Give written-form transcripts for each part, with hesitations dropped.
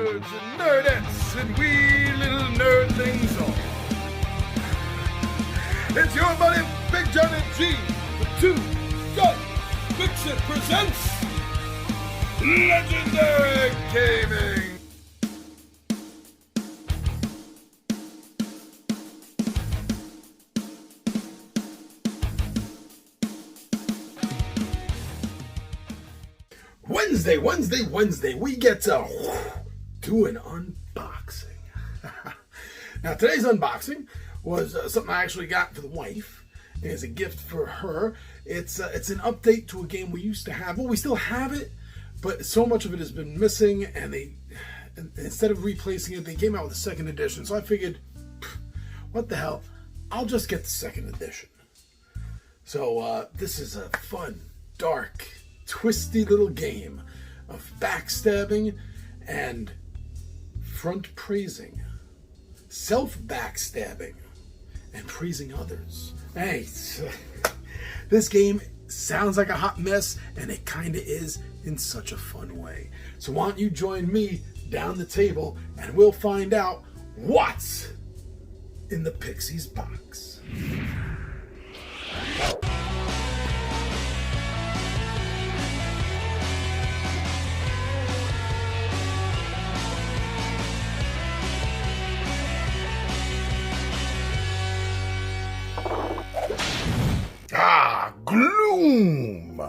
nerds and nerdettes and wee little nerdlings all. It's your buddy Big John and G, the two Gun Pixie presents Legendary Gaming. Wednesday, we get to do an unboxing. Now, today's unboxing was something I actually got for the wife as a gift for her. It's an update to a game we used to have. Well, we still have it, but so much of it has been missing, and instead of replacing it, they came out with a second edition. So I figured, what the hell, I'll just get the second edition. So this is a fun, dark, twisty little game of backstabbing and front praising, self-backstabbing and praising others. Hey, this game sounds like a hot mess, and it kind of is in such a fun way. So why don't you join me down the table and we'll find out what's in the Pixie's box. Gloom!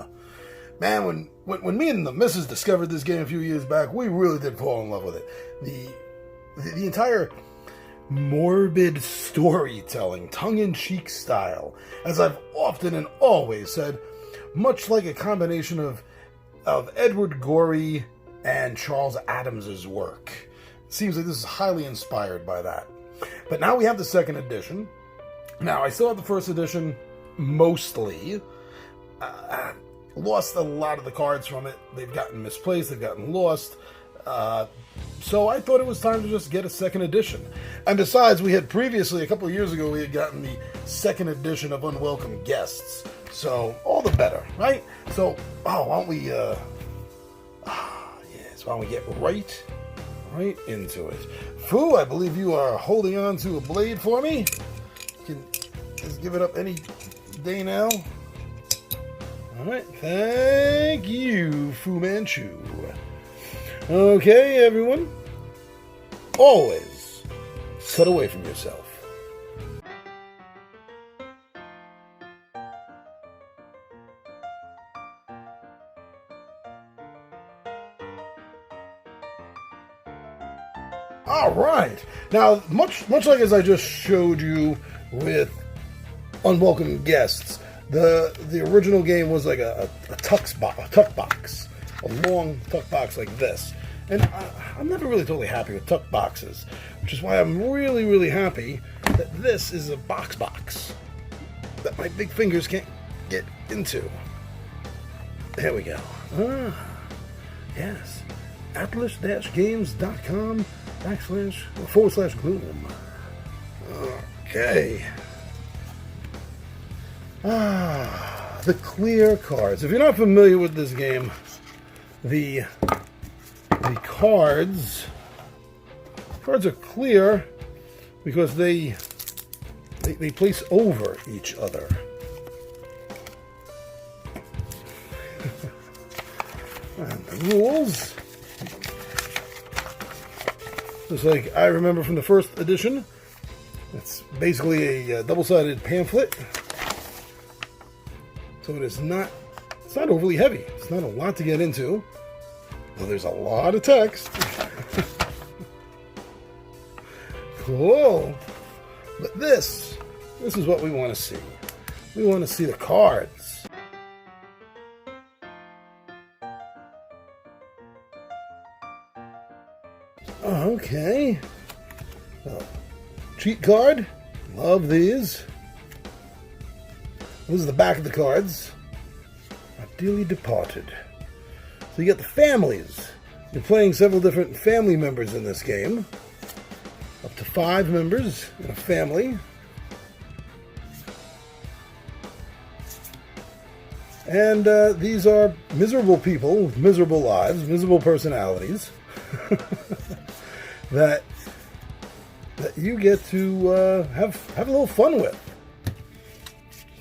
Man, when me and the missus discovered this game a few years back, we really did fall in love with it. The entire morbid storytelling, tongue-in-cheek style, as I've often and always said, much like a combination of Edward Gorey and Charles Adams's work. It seems like this is highly inspired by that. But now we have the second edition. Now, I still have the first edition mostly. Lost a lot of the cards from it. They've gotten misplaced, they've gotten lost. So I thought it was time to just get a second edition. And besides, we had previously, a couple of years ago, we had gotten the second edition of Unwelcome Guests. So all the better, right? So, why don't we, why don't we get right into it. Fu, I believe you are holding on to a blade for me. You can just give it up any day now. Alright, thank you, Fu Manchu. Okay, everyone. Always cut away from yourself. Alright. Now, much like as I just showed you with Unwelcome Guests, the original game was like a tuck box, a long tuck box like this. And I'm never really totally happy with tuck boxes, which is why I'm really, really happy that this is a box that my big fingers can't get into. There we go. Yes. Atlas-games.com//gloom. Okay. The clear cards. If you're not familiar with this game, the cards are clear because they place over each other. And the rules, just like I remember from the first edition, it's basically a double-sided pamphlet. So it's not overly heavy. It's not a lot to get into. Well, there's a lot of text. Cool. But this is what we want to see. We want to see the cards. Okay. Cheat card. Love these. This is the back of the cards. Our dearly departed. So you got the families. You're playing several different family members in this game. Up to 5 members in a family. And these are miserable people with miserable lives, miserable personalities. that you get to have a little fun with.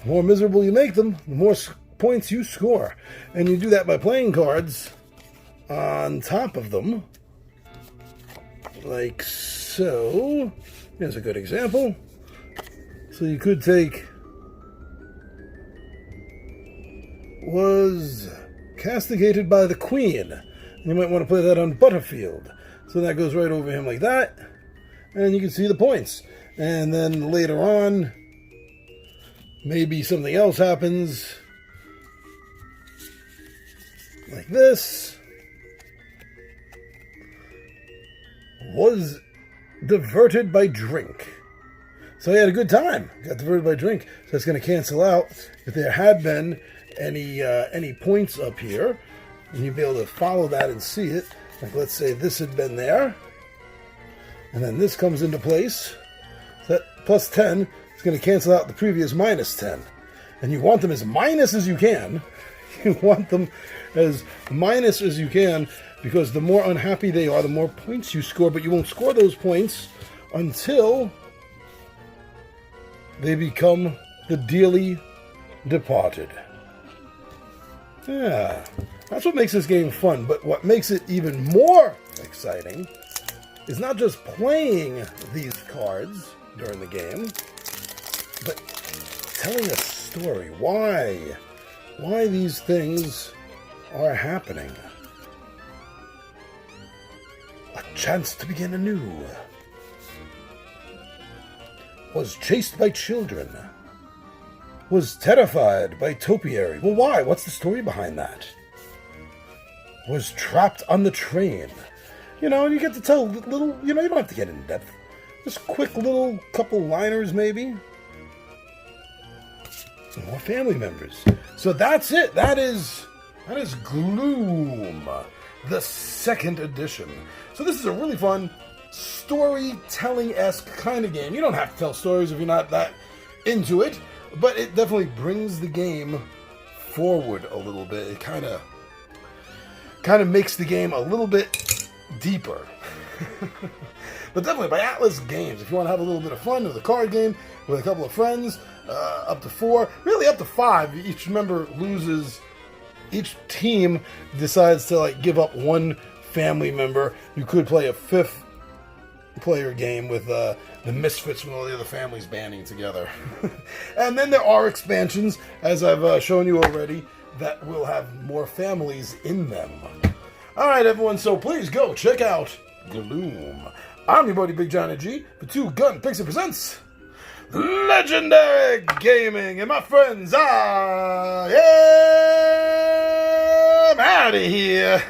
The more miserable you make them, the more points you score. And you do that by playing cards on top of them, like so. Here's a good example. So you could take was castigated by the Queen. You might want to play that on Butterfield. So that goes right over him like that. And you can see the points. And then later on, maybe something else happens. Like this. Was diverted by drink. So he had a good time. Got diverted by drink. So that's going to cancel out if there had been any points up here. And you'd be able to follow that and see it. Like let's say this had been there. And then this comes into place. So that plus 10 is going to cancel out the previous minus 10. And you want them as minus as you can. You want them as minus as you can, because the more unhappy they are, the more points you score. But you won't score those points until they become the dearly departed. Yeah, that's what makes this game fun. But what makes it even more exciting is not just playing these cards during the game, but telling a story. Why these things are happening. A chance to begin anew. Was chased by children. Was terrified by topiary. Well, why? What's the story behind that? Was trapped on the train. You know, you get to tell little, you don't have to get in depth. Just quick little couple liners, maybe. More family members. So that's it. That is Gloom, the second edition. So this is a really fun storytelling-esque kind of game. You don't have to tell stories if you're not that into it, but it definitely brings the game forward a little bit. It kind of makes the game a little bit deeper. But definitely by Atlas Games, if you want to have a little bit of fun with a card game with a couple of friends, up to 4, really up to 5. Each member loses. Each team decides to give up one family member. You could play a 5th player game with the Misfits from all the other families banding together. And then there are expansions, as I've shown you already, that will have more families in them. All right, everyone, so please go check out Gloom. I'm your buddy Big Johnny G for Two Gun Pixie Presents Legendary Gaming. And my friends, I am out of here.